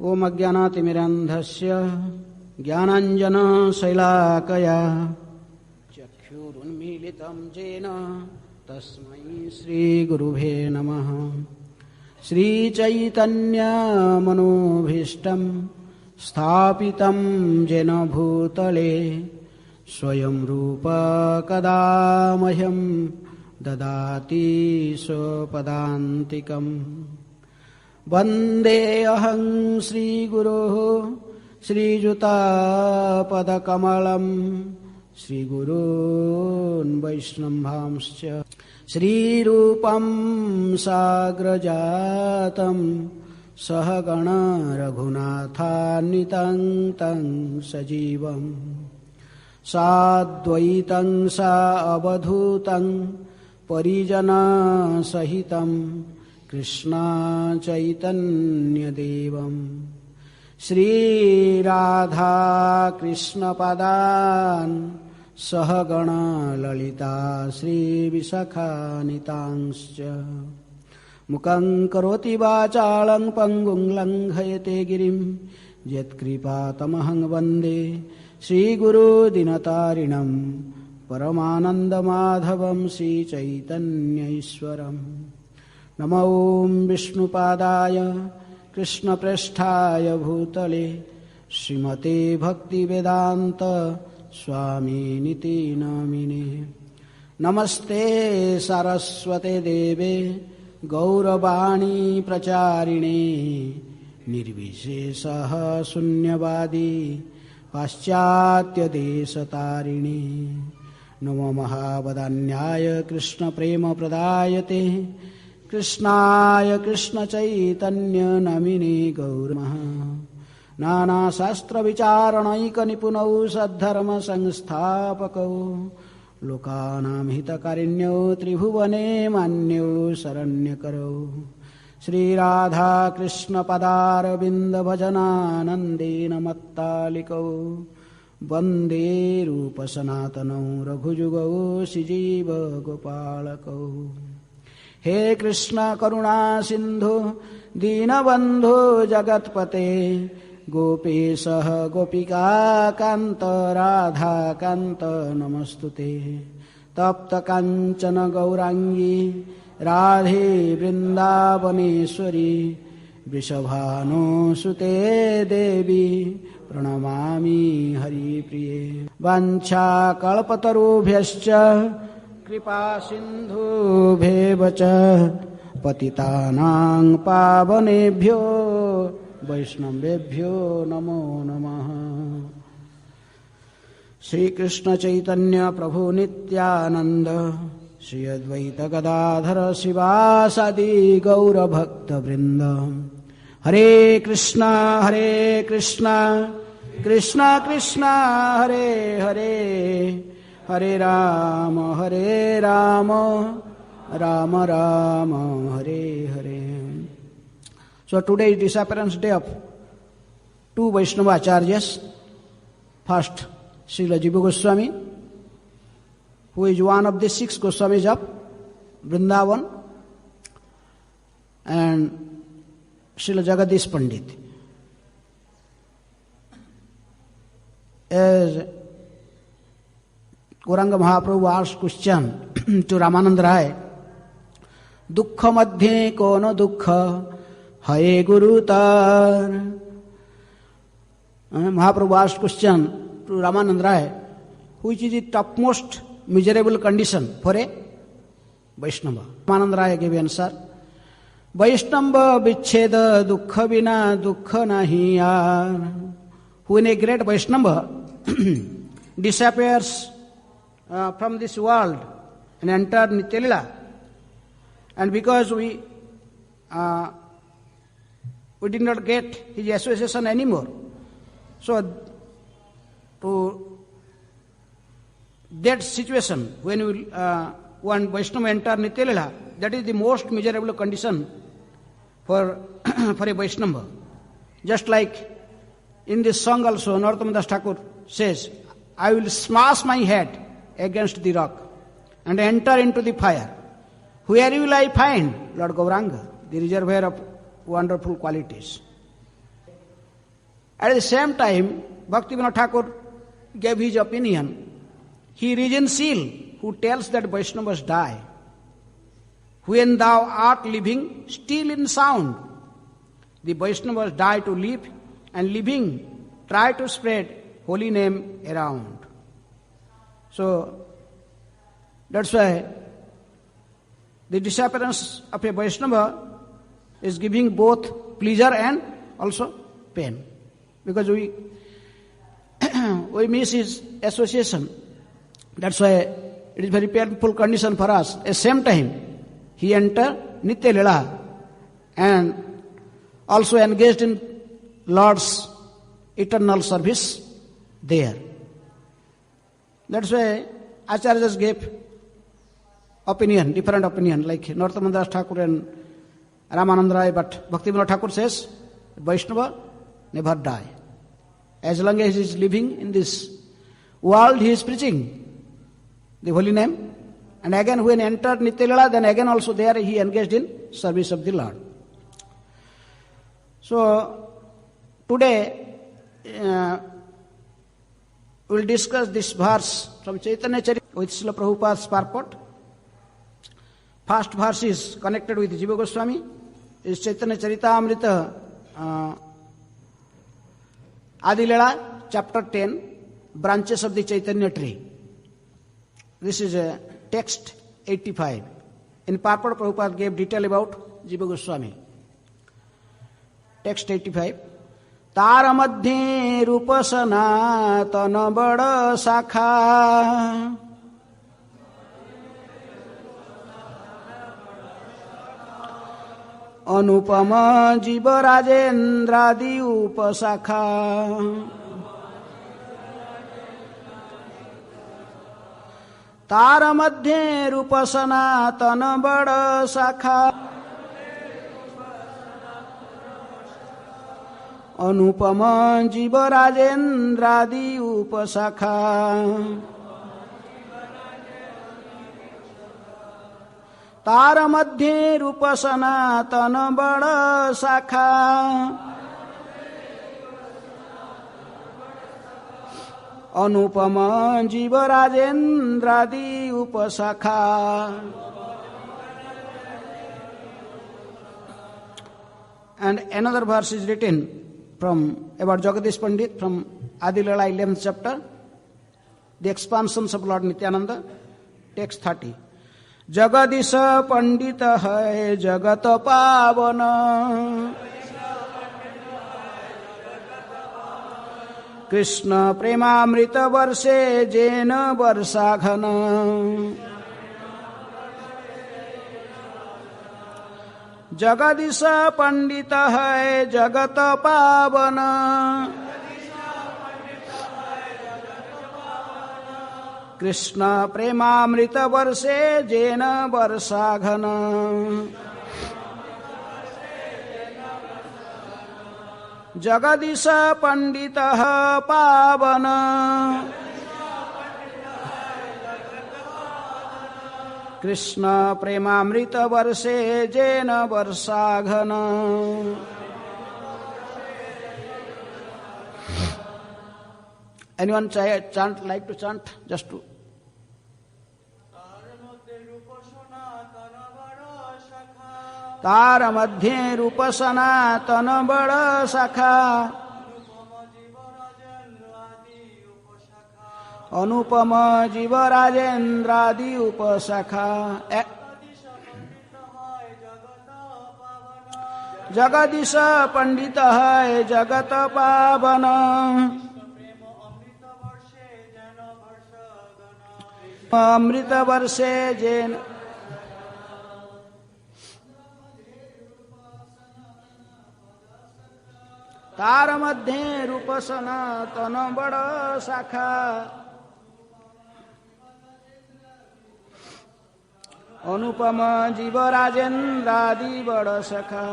ओम अज्ञानातिमिरान्धस्य ज्ञानाञ्जनशैलाकया चक्षुरुन्मीलितं येन तस्मै श्रीगुरुवे नमः। श्रीचैतन्यमनोभीष्टं स्थापितं येन भूतले स्वयं रूप कदा मह्यं ददाति स्वपदान्तिकम्। वन्देऽहं श्रीगुरोः श्रीयुतापदकमलं श्रीगुरून् वैष्णवांश्च श्रीरूपं साग्रजातं सहगण रघुनाथान्वितं तं सजीवम् साद्वैतं सावधूतं परिजनसहितं कृष्ण चैतन्यदेवं श्रीराधा कृष्णपदान् सहगण ललिता श्रीविशाखान्वितांश्च मुखं करोति वाचालं पङ्गुं लङ्घयते गिरिं यत्कृपातमहं वन्दे श्रीगुरुदीनतारिणं परमानन्दमाधवं श्रीचैतन्यईश्वरम्। नमो ॐ विष्णुपादाय कृष्णप्रेष्ठाय भूतले श्रीमते भक्तिवेदान्त स्वामिनिति नामिने। नमस्ते सरस्वते देवे गौरवाणी प्रचारिणे निर्विशेषः शून्यवादी पाश्चात्यदेशतारिणे। नमो महावदान्याय कृष्णप्रेमप्रदायते कृष्णाय कृष्णचैतन्य नमिने गौरमः। नानाशास्त्रविचारणैकनिपुणौ सद्धर्म संस्थापकौ लोकानां हितकारिण्यौ त्रिभुवने मान्यौ शरण्यकरौ श्रीराधा कृष्णपदारविन्द भजनानन्देन मत्तालिकौ वन्दे रूपसनातनौ रघुजुगौ श्रीजीव गोपालकौ। हे कृष्ण करुणा सिन्धु दीनबन्धु जगत्पते गोपेशः गोपिकान्त राधाकान्त नमस्तुते। तप्त काञ्चन गौराङ्गी राधे वृन्दावनेश्वरी वृषभानुसुते देवी प्रणमामि हरिप्रिये। वाञ्छाकल्पतरुभ्यश्च कृपा सिन्धुभ्येव च पतितानां पावनेभ्यो वैष्णवेभ्यो नमो नमः। श्री कृष्ण चैतन्य प्रभु नित्यानंद श्री अद्वैत गदाधर शिवासादि गौर भक्त वृंद। हरे Krishna Krishna Krishna Hare Hare Hare Ram Ram Ram Hare Hare. So today is Disappearance day of two Vaishnava Acharyas. First, Srila Jiva Goswami, who is one of the 6 Goswamis of Vrindavan, and Srila Jagadish Pandit. As Gauranga Mahaprabhu asked question to Ramanand Rai, Dukkha madhye kono dukkha Hare Gurutar. Mahaprabhu asked question to Ramanand Rai, which is the topmost miserable condition for a Vaishnava? Ramanand Rai gave answer, Vaishnava vichcheda dukkha vina dukkha nahi yaar. When a great Vaishnava disappears from this world and enter Nitya-lila, and because we did not get his association anymore, so to that situation when one Vaishnava enter Nitya-lila, that is the most miserable condition for a Vaishnava. Just like in this song also, Narottam Das Thakur says, I will smash my head against the rock and enter into the fire. Where will I find Lord Gauranga, the reservoir of wonderful qualities? At the same time, Bhaktivinoda Thakur gave his opinion. He reasons who tells that Vaishnavas die. When thou art living, still in sound. The Vaishnavas die to live, and living try to spread holy name around. So, that's why the disappearance of a Vaishnava is giving both pleasure and also pain. Because we miss his association. That's why it is very painful condition for us. At the same time, he entered Nitya Lila and also engaged in Lord's eternal service there. That's why Acharyas gave different opinion, like Narottam Das Thakur and Ramananda Rai, but Bhaktivinoda Thakur says, Vaishnava never die. As long as he is living in this world, he is preaching the holy name. And again, when he entered Nitya Lila, then again also there he engaged in service of the Lord. So, today we will discuss this verse from Chaitanya Charita with Srila Prabhupada's purport. First verse is connected with Jiva Goswami. Is Chaitanya Charitamrita Adi Lila, chapter 10, branches of the Chaitanya tree. This is a text 85. In purport, Prabhupada gave detail about Jiva Goswami. Text 85. तार मध्ये रूप सनातन बड़ शाखा अनुपम जीव राजेन्द्रादि उपशाखा तार मध्ये रूप सनातन बड़ शाखा अनुपम जीव राजेन्द्रादि उपशाखा तार मध्ये रूप सनातन बड़ शाखा अनुपम जीव राजेन्द्रादि उपशाखा. And another verse is written from about Jagadish Pandit from Adi Lila 11th chapter, the expansions of Lord Nityananda, text 30. Jagadish Pandit hai jagat pavana Krishna premamrita varse jena varsaghana Jagdish पंडित है जगत पावन कृष्ण प्रेमामृत वर्षे जेन वर्षाघन जगदीश पंडित पावन कृष्ण प्रेमामृत वर्षे जेन वर्षाघन. Anyone chant, like to chant? Just to. तार मध्ये रूप सनातन बड़ शाखा अनुपम जीव राजेन्द्रादि उपशाखा. जगदीश पंडित है जगत पावन अमृत वर्षे जैन तार मध्ये रूप सनातन बड़ शाखा अनुपम जीव राजेन्द्रादि बड़ सखा.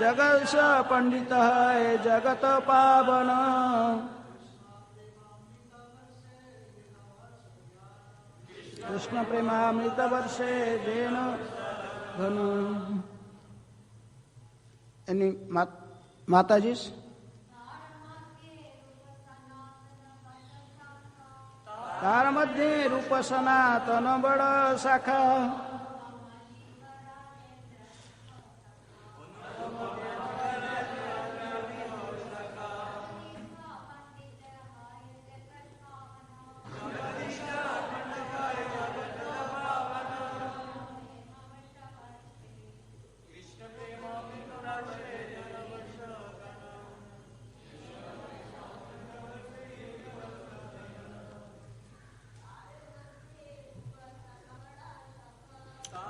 जगत पंडित है जगत पावन कृष्ण प्रेमामृत वर्षे जेन घन. Any Matajis? तार मध्य रूप सनातन बड़ शाखा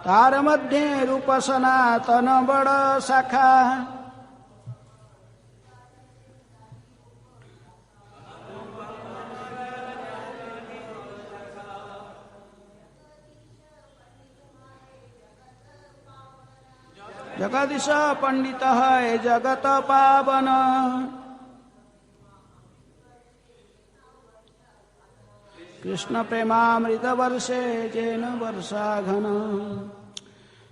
तार मध्य रूप सनातन बड़ शाखा जगदीश पंडित है जगत पावन Krishna premamrita varse jena varsa ghana.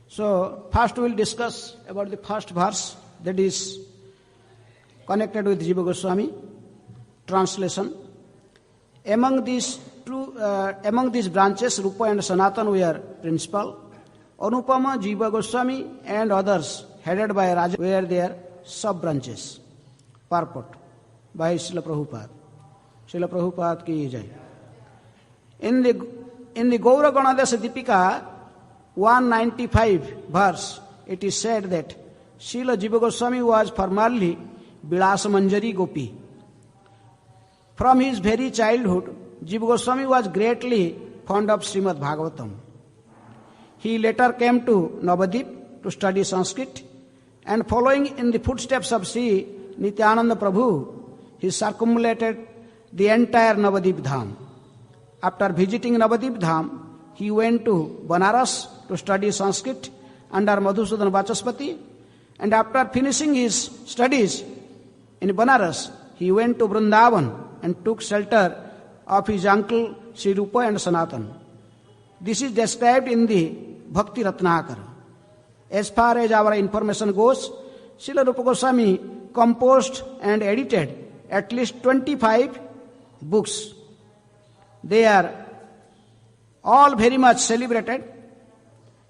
So, first we will discuss about the first verse that is connected with Jiva Goswami. Translation. Among these branches, Rupa and Sanatan were principal. Anupama, Jiva Goswami and others headed by Raja were their sub-branches. Purport by Srila Prabhupada. Srila Prabhupada ki jai. In the Gaura Ganadesa Dipika 195 verse, it is said that Srila Jiva Goswami was formerly Vilasa Manjari Gopi. From his very childhood, Jiva Goswami was greatly fond of Srimad Bhagavatam. He later came to Navadip to study Sanskrit, and following in the footsteps of Sri Nityananda Prabhu, he circumambulated the entire Navadip Dham. After visiting Navadip Dham, he went to Banaras to study Sanskrit under Madhusudan Vachaspati, and after finishing his studies in Banaras, he went to Vrindavan and took shelter of his uncle Sri Rupa and Sanatan. This is described in the Bhakti Ratnakara. As far as our information goes, Srila Rupa Goswami composed and edited at least 25 books. They are all very much celebrated,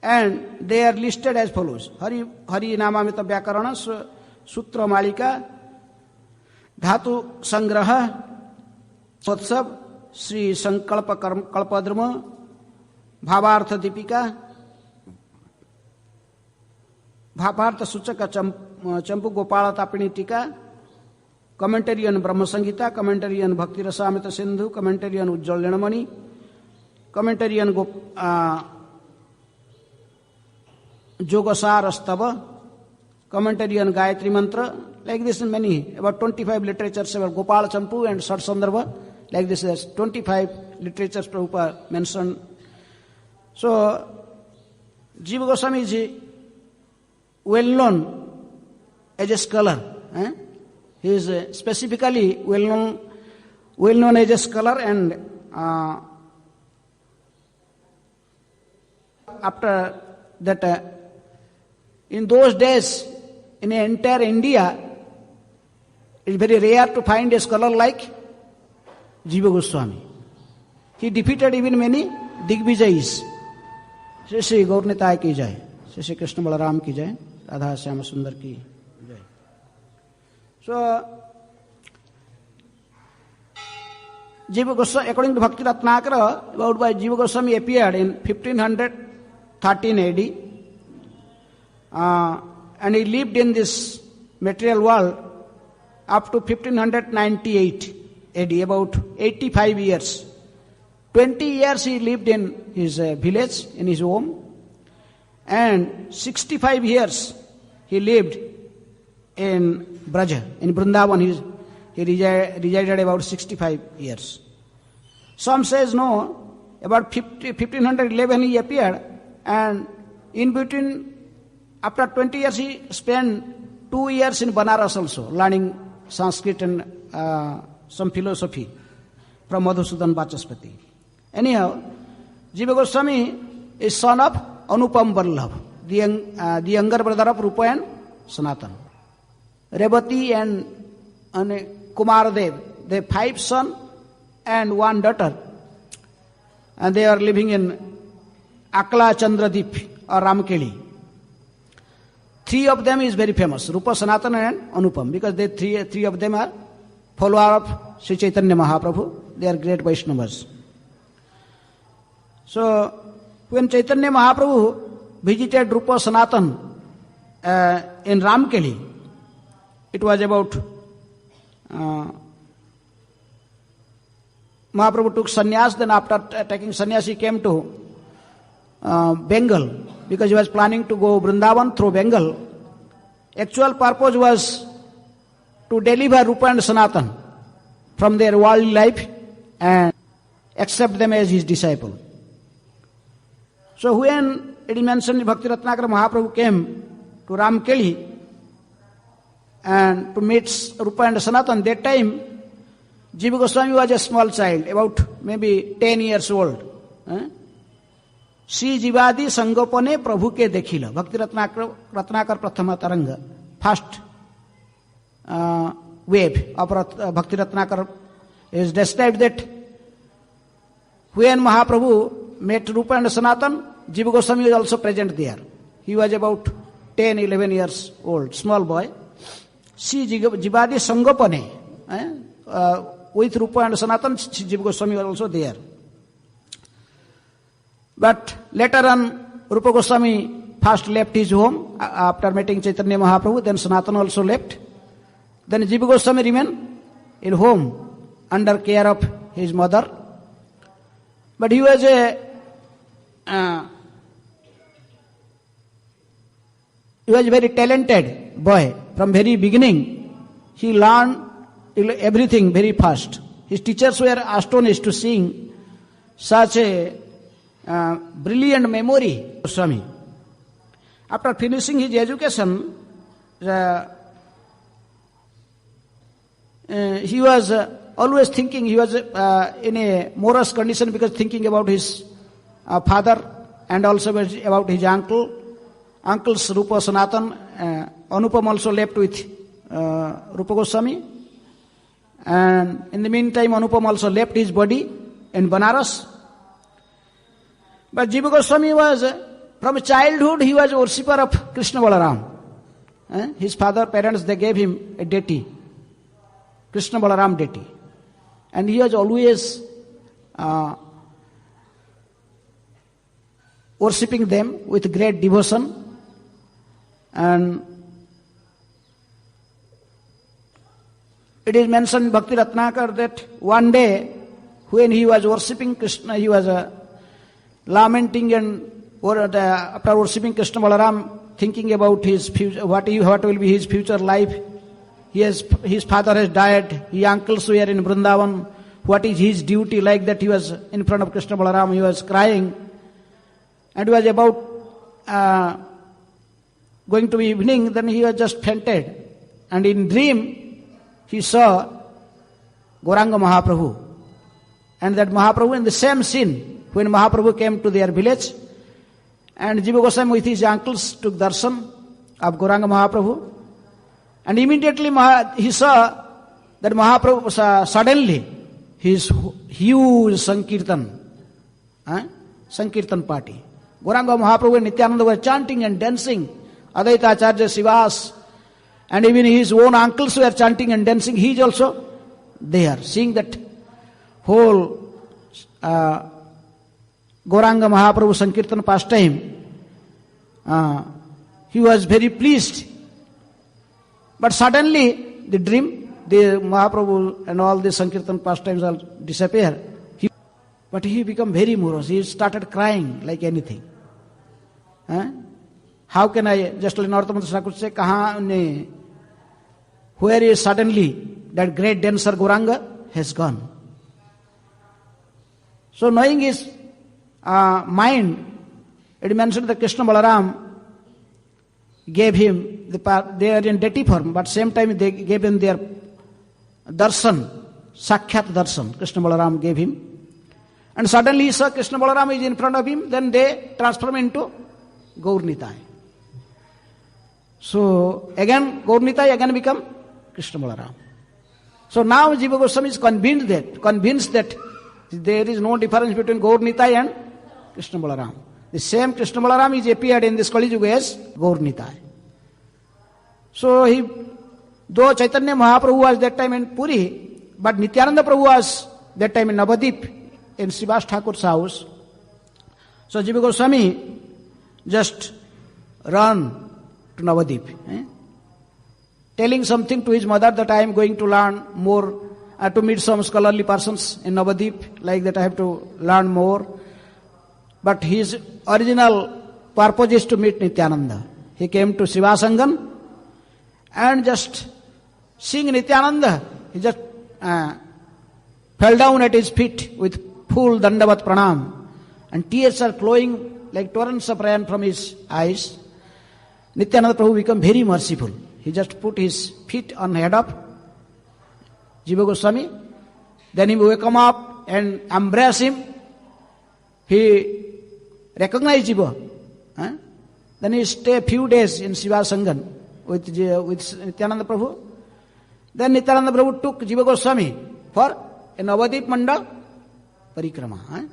and they are listed as follows: Hari Namamita Vyakarana, Sutra Malika, Dhatu Sangraha, Satsav, Sri Sankalpa Kalpadharma, Bhavartha Dipika, Bhavartha Suchaka Champu Gopala Tapini Tika, Commentary on Brahma Sangita, Commentary on Bhakti Rasamrita Sindhu, Commentary on Ujjal Lenamani, Commentary on Jogasar Astava, Commentary on Gayatri Mantra, like this many, about 25 literatures about Gopala Champu and Sat Sandarbha, like this there's 25 literatures Prabhupada mentioned. So, Jiva Goswami is well known as a scholar. He is specifically well known as a scholar, and after that, in those days, in entire India, it is very rare to find a scholar like Jiva Goswami. He defeated even many Digvijayis. Shri Shri Gaurnitai ki jai, Shri Shri Krishna Balaram ki jai, Radha Syama Sundar ki jai. So, Jiva Goswami, according to Bhakti Ratnakara, about by Jiva Goswami appeared in 1513 AD, and he lived in this material world up to 1598 AD, about 85 years. 20 years he lived in his village, in his home, and 65 years he lived in Braja, in Vrindavan. He resided about 65 years. Some says no, about 1511 he appeared, and in between, after 20 years he spent 2 years in Banaras also, learning Sanskrit and some philosophy from Madhusudan Vachaspati. Anyhow, Jiva Goswami is son of Anupam Vallabh, the younger brother of Rupa and Sanatan. Revati and Kumardev. They have 5 sons and 1 daughter. And they are living in Akla Chandradip or Ramkeli. 3 of them is very famous, Rupa, Sanatana and Anupam, because they three of them are follower of Sri Chaitanya Mahaprabhu. They are great Vaishnavas. So, when Chaitanya Mahaprabhu visited Rupa Sanatan in Ramkeli, it was about Mahaprabhu took sannyas, then after taking sannyas he came to Bengal, because he was planning to go Vrindavan through Bengal. Actual purpose was to deliver Rupa and Sanatan from their worldly life and accept them as his disciple. So when it is mentioned Bhakti Ratnakara Mahaprabhu came to Ramkeli and to meet Rupa and Sanatan, that time Jiva Goswami was a small child, about maybe 10 years old. Sri Jivadi Sangopane Prabhu ke dekhila. Bhakti Ratnakar Prathama Taranga. First wave of Bhakti Ratnakar is described that when Mahaprabhu met Rupa and Sanatan, Jiva Goswami was also present there. He was about 10, 11 years old, small boy. Sri Jivadi Sangopane, with Rupa and Sanatan, Jiva Goswami was also there. But later on, Rupa Goswami first left his home after meeting Chaitanya Mahaprabhu, then Sanatana also left. Then Jiva Goswami remained in home under care of his mother. But he was a very talented boy. From very beginning, he learned everything very fast. His teachers were astonished to seeing such a brilliant memory, Swami. After finishing his education, he was always thinking, he was in a morose condition because thinking about his father and also about his uncles Rupa Sanatan. Anupam also left with Rupa Goswami. And in the meantime, Anupam also left his body in Banaras. But Jiva Goswami was, from childhood, he was a worshipper of Krishna Balaram. His parents, they gave him a deity, Krishna Balaram deity. And he was always worshipping them with great devotion. And it is mentioned in Bhakti Ratnakar that one day, when he was worshipping Krishna, he was lamenting and after worshipping Krishna Balaram, thinking about his future, what will be his future life. His father has died, his uncles were in Vrindavan. What is his duty? Like that, he was in front of Krishna Balaram, he was crying. And it was about going to be evening, then he was just fainted. And in dream, he saw Gauranga Mahaprabhu. And that Mahaprabhu in the same scene, when Mahaprabhu came to their village, and Jiva Goswami with his uncles took darshan of Gauranga Mahaprabhu. And immediately he saw that Mahaprabhu, suddenly, his huge Sankirtan party. Gauranga Mahaprabhu and Nityananda were chanting and dancing. Advaita Acharya Sivas, and even his own uncles were chanting and dancing. He is also there, seeing that whole Gauranga Mahaprabhu Sankirtan pastime. He was very pleased. But suddenly, the dream, the Mahaprabhu and all the Sankirtan pastimes all disappear. But he became very morose. He started crying like anything. How can I, just like Narottam Das Thakur say, where is suddenly that great dancer Gauranga has gone. So knowing his mind, it mentioned that Krishna Balaram gave him, they are in deity form, but same time they gave him their darshan, Sakyat darshan, Krishna Balaram gave him. And suddenly he saw Krishna Balaram is in front of him, then they transform into Gaur Nitai. So again Gaurnitai again become Krishna Balaram. So now Jiva Goswami is convinced that there is no difference between Gaurnitai and Krishna Balaram. The same Krishna Balaram is appeared in this Kali Yuga as Gaurnitai. So though Chaitanya Mahaprabhu was that time in Puri, but Nityananda Prabhu was that time in Navadip, in Srivas Thakur's house. So Jiva Goswami just ran to Navadip, telling something to his mother that I am going to learn more, to meet some scholarly persons in Navadip, like that I have to learn more. But his original purpose is to meet Nityananda. He came to Srivasangan and just seeing Nityananda, he just fell down at his feet with full dandavat pranam, and tears are flowing like torrents of rain from his eyes. Nityananda Prabhu became very merciful. He just put his feet on head of Jiva Goswami. Then he woke him up and embraced him. He recognized Jiva. Then he stayed a few days in Sivasangan with Nityananda Prabhu. Then Nityananda Prabhu took Jiva Goswami for a Navadip Mandal Parikrama.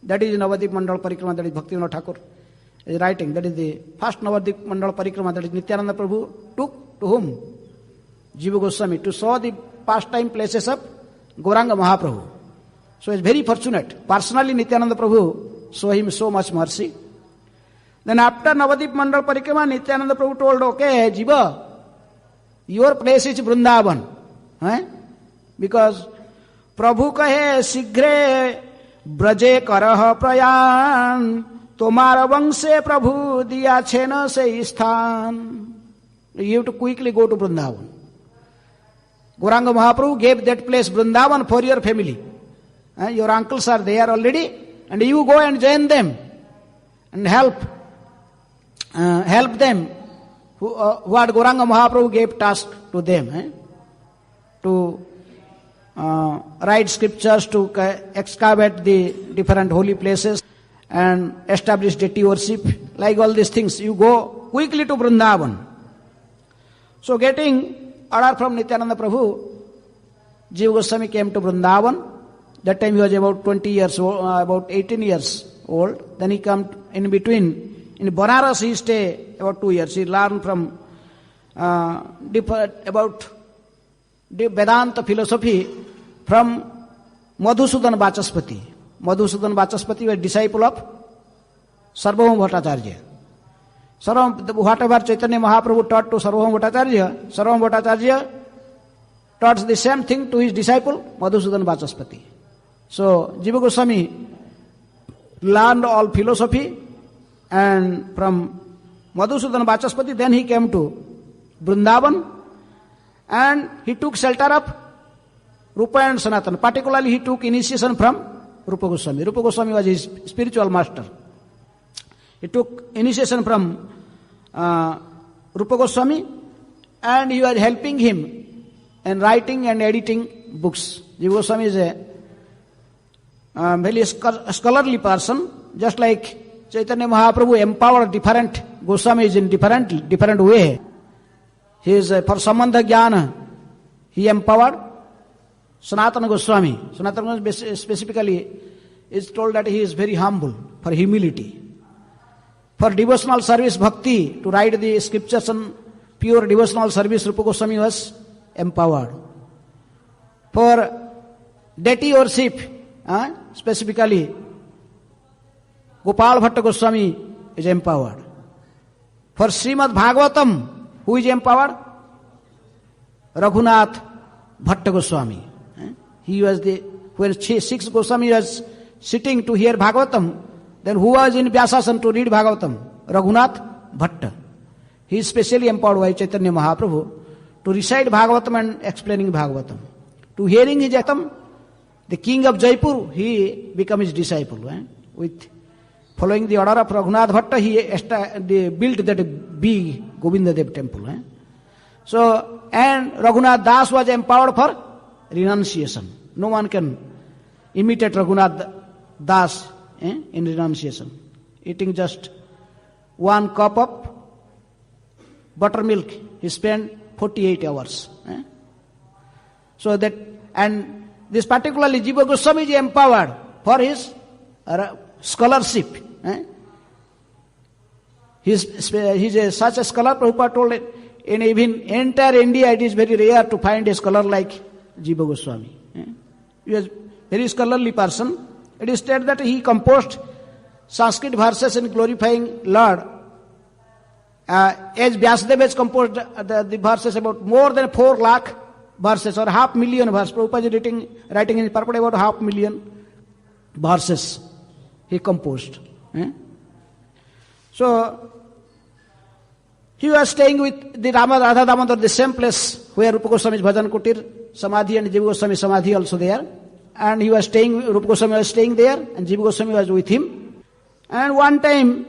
That is Navadip Mandal Parikrama, that is Bhaktivinoda Thakur is writing. That is the first Navadip Mandal Parikrama, that is Nityananda Prabhu took to whom? Jiva Goswami, to show the pastime places of Gauranga Mahaprabhu. So he is very fortunate. Personally Nityananda Prabhu showed him so much mercy. Then after Navadip Mandal Parikrama, Nityananda Prabhu told, okay, Jiva, your place is Vrindavan. Because Prabhu kahe sigre braje karah prayan tomar vangshe Prabhu diya chena se sthan. You have to quickly go to Vrindavan. Gauranga Mahaprabhu gave that place Vrindavan for your family. Your uncles are there already, and you go and join them and help them. What Gauranga Mahaprabhu gave task to them, to write scriptures, to excavate the different holy places and establish deity worship, like all these things. You go quickly to Vrindavan. So getting order from Nityananda Prabhu, Jiva Goswami came to Vrindavan. That time he was about 20 years old, about 18 years old. Then he came in between. In Banaras he stayed about 2 years. He learned from about the Vedanta philosophy from Madhusudan Vachaspati. Madhusudan Vachaspati was a disciple of Sarvabhauma Bhattacharya. Whatever Chaitanya Mahaprabhu taught to Sarvabhauma Bhattacharya taught the same thing to his disciple Madhusudan Vachaspati. So Jiva Goswami learned all philosophy, and from Madhusudan Vachaspati then he came to Vrindavan, and he took shelter of Rupa and Sanatana. Particularly he took initiation from Rupa Goswami. Rupa Goswami was his spiritual master. He took initiation from Rupa Goswami, and he was helping him in writing and editing books. Jiva Goswami is a very scholarly person, just like Chaitanya Mahaprabhu empowered different Goswamis in different way. He is for Sambandha Jnana, he empowered Sanatana Goswami. Sanatana Goswami specifically is told that he is very humble, for humility. For devotional service, bhakti, to write the scriptures and pure devotional service, Rupa Goswami was empowered. For deity worship, specifically, Gopal Bhatta Goswami is empowered. For Srimad Bhagavatam, who is empowered? Raghunath Bhatta Goswami. He was when 6 Goswami was sitting to hear Bhagavatam, then who was in Vyasasan to read Bhagavatam? Raghunath Bhatta. He is specially empowered by Chaitanya Mahaprabhu to recite Bhagavatam and explaining Bhagavatam. To hearing his Bhagavatam, the king of Jaipur, he became his disciple. With following the order of Raghunath Bhatta, he built that big Govindadev temple. So, and Raghunath Das was empowered for renunciation. No one can imitate Raghunath Das in renunciation. Eating just 1 cup of buttermilk, he spent 48 hours. So that, and this particularly Jiva Goswami is empowered for his scholarship. He's such a scholar, Prabhupada told it, in even entire India it is very rare to find a scholar like Jiva Goswami. He was a very scholarly person. It is said that he composed Sanskrit verses in glorifying Lord. As Vyasadeva has composed the verses about more than 4 lakh verses or 500,000 verses. Prabhupada is writing in purport about 500,000 verses he composed. So, he was staying with the Radha Damodar, the same place where Rupa Goswami's Bhajan Kutir, Samadhi and Jiva Goswami Samadhi also there. And he was staying, Rupa Goswami was staying there and Jiva Goswami was with him. And one time,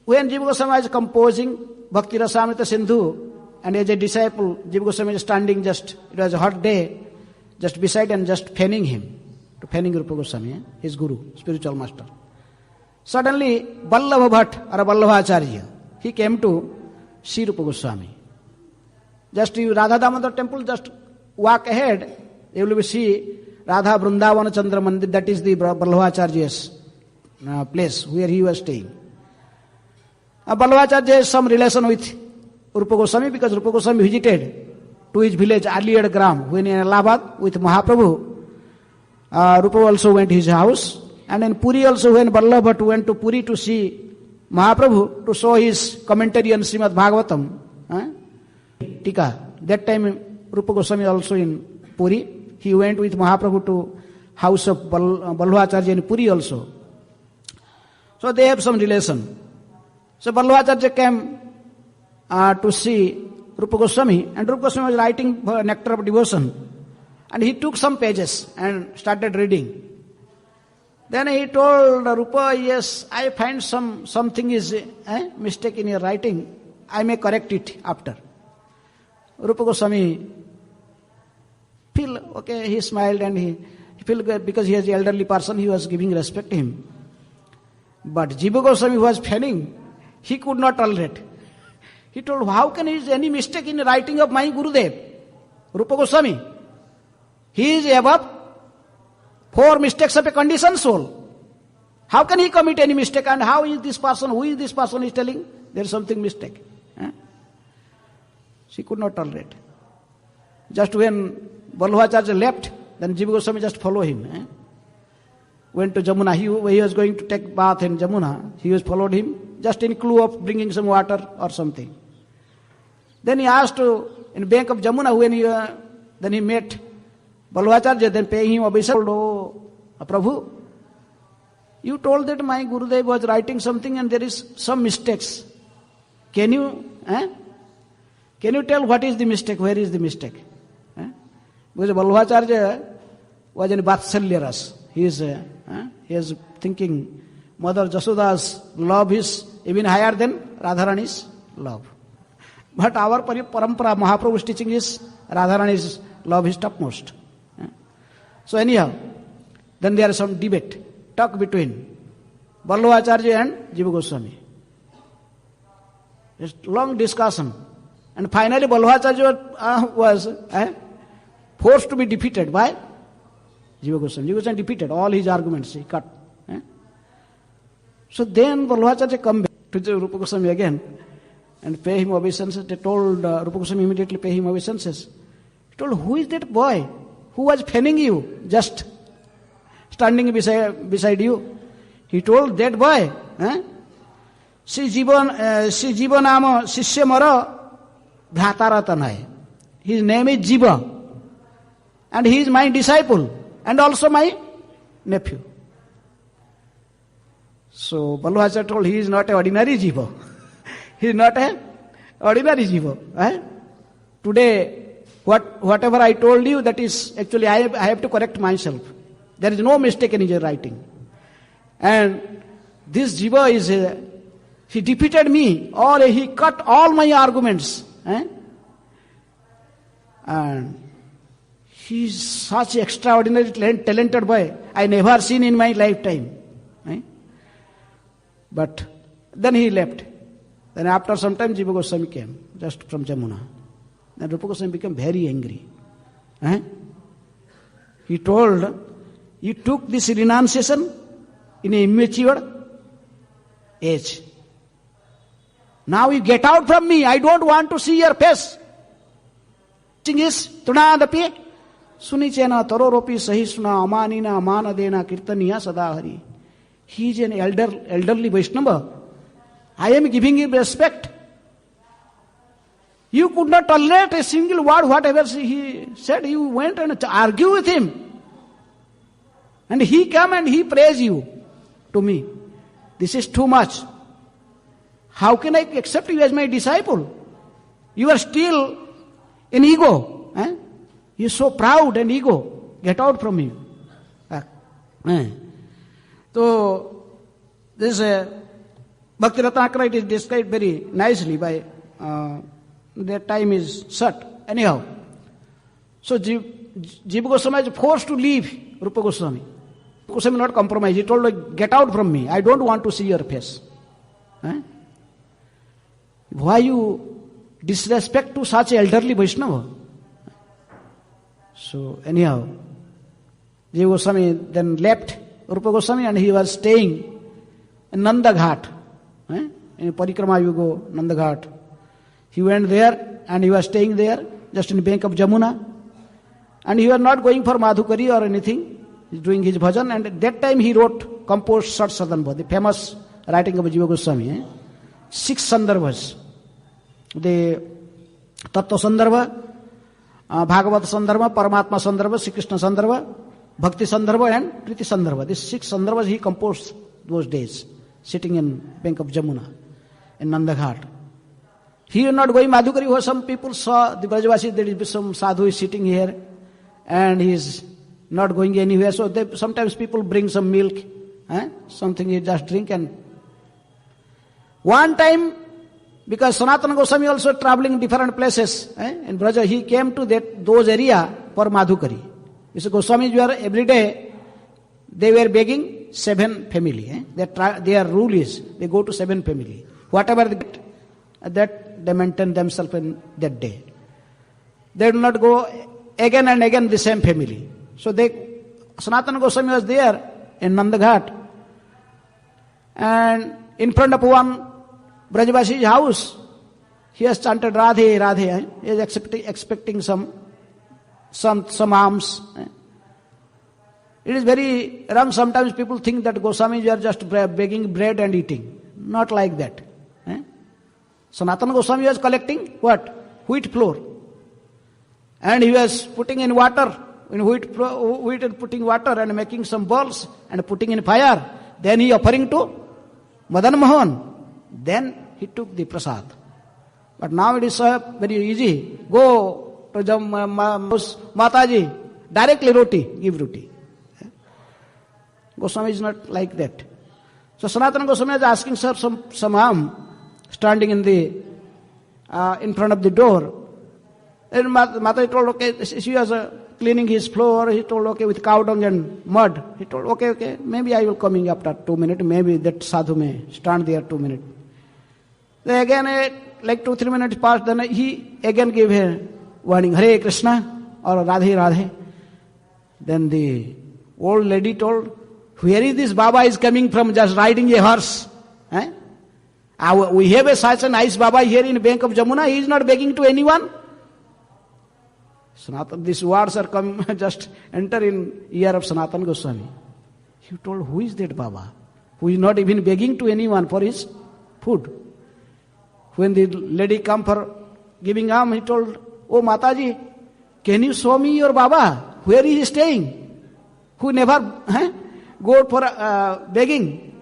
when Jiva Goswami was composing Bhakti Rasamrita Sindhu, and as a disciple, Jiva Goswami was standing just, it was a hot day, just beside and just fanning him, to fanning Rupa Goswami, his guru, spiritual master. Suddenly, Vallabha Bhatt or Vallabhacharya, he came to see Rupa Goswami. Just you Radha Damodar temple, just walk ahead, you will see Radha Vrindavan Chandra Mandir, that is the Vallabhacharya's place where he was staying. Vallabhacharya has some relation with Rupa Goswami because Rupa Goswami visited to his village earlier Gram when in Allahabad with Mahaprabhu. Rupa also went to his house, and in Puri also when Vallabha went to Puri to see Mahaprabhu to show his commentary on Srimad Bhagavatam. Tika. That time Rupa Goswami also in Puri. He went with Mahaprabhu to house of Vallabhacharya in Puri also. So they have some relation. So Vallabhacharya came to see Rupa Goswami, and Rupa Goswami was writing Nectar of Devotion. And he took some pages and started reading. Then he told Rupa, yes, I find something is mistake in your writing. I may correct it after. Rupa Goswami feel, okay, he smiled and he feel good because he is an elderly person, he was giving respect to him. But Jiva Goswami was fanning, he could not tolerate. He told, how can there is any mistake in the writing of my Gurudev, Rupa Goswami? He is above 4 mistakes of a conditioned soul. How can he commit any mistake? And how is this person, who is this person is telling there is something mistake? She could not tolerate. Just when Vallabhacharya left, then Jiva Goswami just followed him. Went to Jamuna. He was going to take bath in Jamuna. He was followed him, just in clue of bringing some water or something. Then he asked in bank of Jamuna, when then he met Vallabhacharya, then paying him obeisance. Oh, Prabhu, you told that my Gurudev was writing something and there is some mistakes. Can you tell what is the mistake? Where is the mistake? Because Vallabhacharya was in Vatsalya ras. He is thinking Mother Jasoda's love is even higher than Radharani's love. But our parampara, Mahaprabhu's teaching is Radharani's love is topmost. So anyhow, then there is some debate, talk between Vallabhacharya and Jiva Goswami. It's long discussion. And finally Vallabhacharya was forced to be defeated by Jiva Goswami. Jiva Goswami defeated all his arguments, he cut. So then Vallabhacharya come back to Rupa Goswami again and pay him obeisances. They told Rupa Goswami immediately pay him obeisances. He told, who is that boy who was fanning you, just standing beside you? He told, that boy, Shri Jiva Nama Shishya Mara Bhrataratan. His name is Jiva. And he is my disciple and also my nephew. So Vallabhacharya told, he is not an ordinary Jiva. He is not an ordinary Jiva. Today, whatever I told you, that is actually I have to correct myself. There is no mistake in his writing. And this Jiva is, he defeated me, or he cut all my arguments. And he is such extraordinary talented boy, I never seen in my lifetime. But then he left. Then after some time, Jiva Goswami came, just from Jamuna. Then Rupa Goswami became very angry. He told, you took this renunciation in an immature age. Now you get out from me. I don't want to see your face. Thing is, Tunadapi, Sunichena, Tororopi, Sahisuna, Amanina, Amanadena, Kirtaniya, Sadahari. He is an elderly Vaishnava. I am giving him respect. You could not tolerate a single word, whatever he said. You went and argued with him. And he came and he praised you to me. This is too much. How can I accept you as my disciple? You are still in ego. You are so proud and ego. Get out from me. So, this Bhakti Ratnakara, it is described very nicely by, that time is short. Anyhow, so Jiva Goswami is forced to leave Rupa Goswami. Goswami not compromise. He told, get out from me. I don't want to see your face. Why you disrespect to such elderly Vaishnava? So anyhow, Jiva Goswami then left Rupa Goswami and he was staying in Nanda Ghat. In Parikrama you go, Nanda Ghat. He went there and he was staying there, just in the bank of Jamuna. And he was not going for Madhukari or anything. He was doing his bhajan. And at that time he composed Sat Sadhanva, the famous writing of Jiva Goswami. 6 sandarbhas. The Tattva Sandarbha, Bhagavad Sandarbha, Paramatma Sandarbha, Sri Krishna Sandarbha, Bhakti Sandarbha and Priti Sandarbha. These 6 sandarbhas he composed those days, sitting in bank of Jamuna, in Nanda Ghat. He was not going Madhukari, where some people saw the Brajavasi, there is some sadhu is sitting here and he is not going anywhere. So sometimes people bring some milk, something he just drink. And one time, because Sanatana Goswami also traveling different places in Braja, he came to those area for Madhukari. You see, Goswamis were every day, they were begging 7 family. Their rule is, they go to 7 family. Whatever they get, that they maintain themselves in that day. They do not go again and again the same family. So Sanatana Goswami was there in Nanda Ghat. And in front of one Brajavasi's house, he has chanted Radhe, Radhe. He is expecting some alms. It is very wrong. Sometimes people think that Goswamis are just begging bread and eating. Not like that. Sanatana Goswami was collecting what? Wheat flour. And he was putting in water, in wheat and putting water and making some balls and putting in fire. Then he offering to Madan Mohan. Then he took the prasad. But now it is very easy. Go to Mataji, directly roti, give roti. Goswami is not like that. So Sanatana Goswami is asking sir some alms, standing in front of the door. And Mataji told, okay, she was cleaning his floor. He told, okay, with cow dung and mud. He told, okay, maybe I will coming after 2 minutes. Maybe that sadhu may stand there 2 minutes. Then again, like 2-3 minutes passed, then he again gave her warning, Hare Krishna or Radhe Radhe. Then the old lady told, where is this Baba is coming from, just riding a horse? We have such a nice Baba here in bank of Jamuna, he is not begging to anyone. These words are come, just enter in ear of Sanatana Goswami. He told, who is that Baba? Who is not even begging to anyone for his food. When the lady come for giving alms, he told, oh Mataji, can you show me your Baba? Where he is staying? Who never go for begging.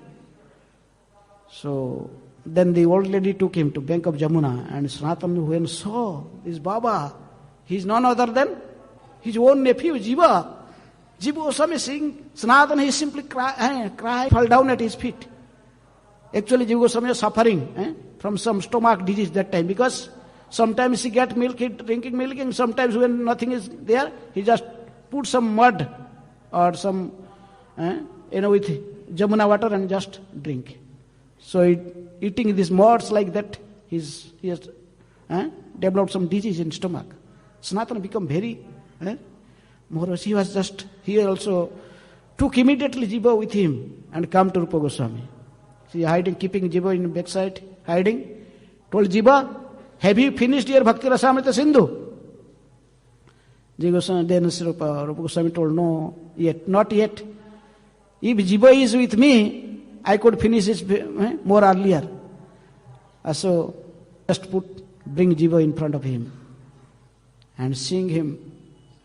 So then the old lady took him to bank of Jamuna, and Sanatana when saw this Baba, he is none other than his own nephew, Jiva. Jiva Goswami seeing Sanatana, he simply cry, fall down at his feet. Actually, Jiva Goswami was suffering from some stomach disease that time, because sometimes he get milk, he drinking milk, and sometimes when nothing is there, he just put some mud or some, with Jamuna water and just drink. So eating these muds like that, he has developed some disease in stomach. Sanatana become very morose. He also took immediately Jiva with him and come to Rupa Goswami. See, hiding, keeping Jiva in bedside, hiding. Told Jiva, have you finished your Bhakti Rasamrita Sindhu? Jiva Goswami, then Rupa Goswami told, no, not yet. If Jiva is with me, I could finish it more earlier. So just bring Jiva in front of him. And seeing him,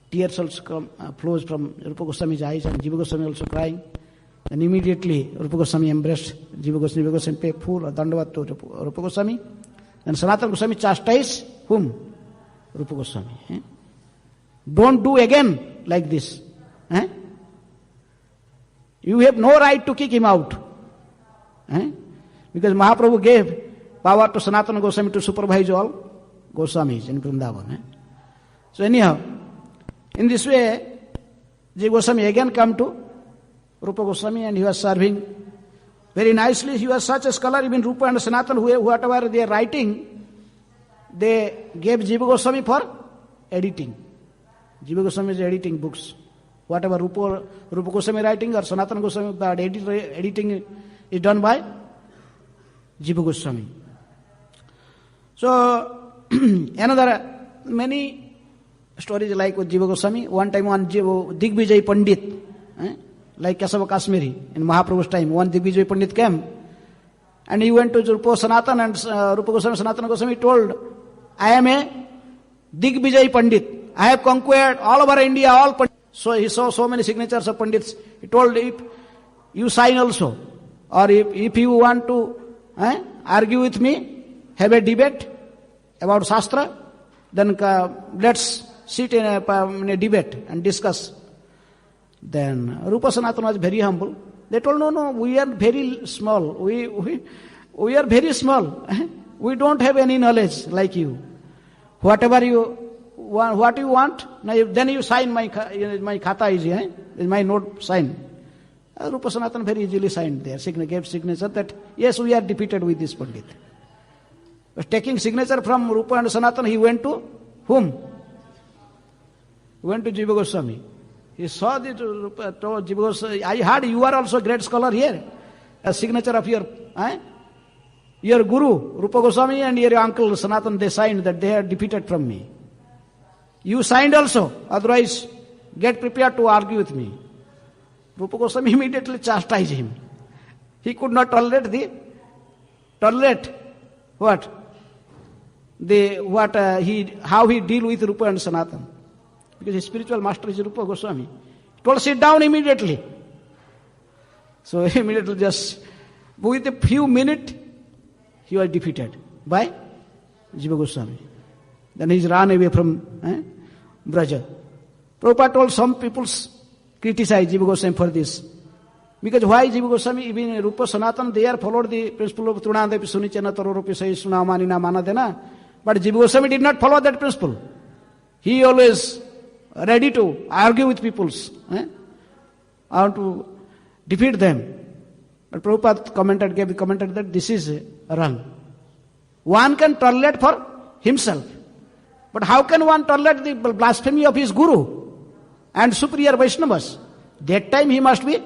tears also flows from Rupa Goswami's eyes, and Jiva Goswami also crying. And immediately Rupa Goswami embraced Jiva Goswami. Jiva Goswami paid full dandavat to Rupa Goswami. And Sanatana Goswami chastised whom? Rupa Goswami. Don't do again like this. You have no right to kick him out. Because Mahaprabhu gave power to Sanatana Goswami to supervise all Goswamis in Vrindavan. So anyhow, in this way, Jiva Goswami again come to Rupa Goswami, and he was serving very nicely. He was such a scholar, even Rupa and Sanatana, whatever they are writing, they gave Jiva Goswami for editing. Jiva Goswami is editing books. Whatever Rupa Goswami writing or Sanatana Goswami, the editing is done by Jiva Goswami. So, many stories like with Jiva Goswami. One time one Digvijay Pandit, like Kesava Kashmiri, in Mahaprabhu's time, one Digvijay Pandit came, and he went to Rupa Sanatana, and Rupa Goswami, Sanatana Goswami told, I am a Digvijay Pandit. I have conquered all over India, all Pandits. So he saw so many signatures of Pandits. He told, if you sign also, or if you want to argue with me, have a debate about Shastra, then let's sit in a debate and discuss. Then Rupa Sanatana was very humble. They told, no, we are very small. We are very small. We don't have any knowledge like you. Whatever you want, then you sign my khata is my note sign. Rupa Sanatana very easily signed there, gave signature that yes, we are defeated with this Pandit. But taking signature from Rupa and Sanatana, he went to whom? He went to Jiva Goswami. He saw this Rupa, told Jiva Goswami, I heard you are also a great scholar here. A signature of your guru, Rupa Goswami, and your uncle Sanatana, they signed that they are defeated from me. You signed also, otherwise get prepared to argue with me. Rupa Goswami immediately chastised him. He could not tolerate how he deal with Rupa and Sanatana. Because his spiritual master is Rupa Goswami. He told, sit down immediately. So immediately just, with a few minutes, he was defeated by Jiva Goswami. Then he ran away from Braja. Prabhupada told some people criticize Jiva Goswami for this. Because why Jiva Goswami, even Rupa Sanatana, they are followed the principle of Trunadapi Sunichana Tarorupi Sai Sunamanina Manadena. But Jiva Goswami did not follow that principle. He always ready to argue with people, or to defeat them. But Prabhupada gave the commented that this is wrong. One can tolerate for himself. But how can one tolerate the blasphemy of his guru and superior Vaishnavas? That time he must be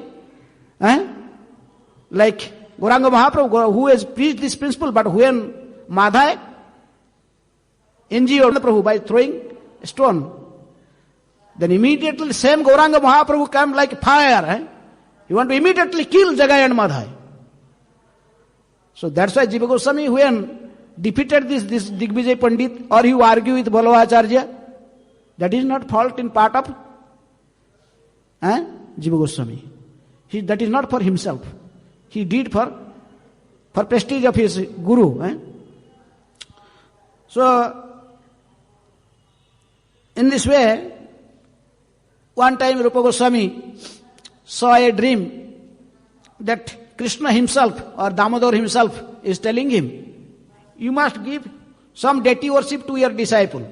like Gauranga Mahaprabhu, who has preached this principle, but when Madhai injured Prabhu by throwing a stone, then immediately same Gauranga Mahaprabhu came like fire. He want to immediately kill Jagai and Madhai. So that's why Jiva Goswami, when defeated this Digvijay Pandit, or he argue with Ballavacharya, that is not fault in part of Jiva Goswami. That is not for himself. He did for prestige of his guru. So, in this way, one time Rupa Goswami saw a dream that Krishna himself or Damodar himself is telling him, you must give some deity worship to your disciple.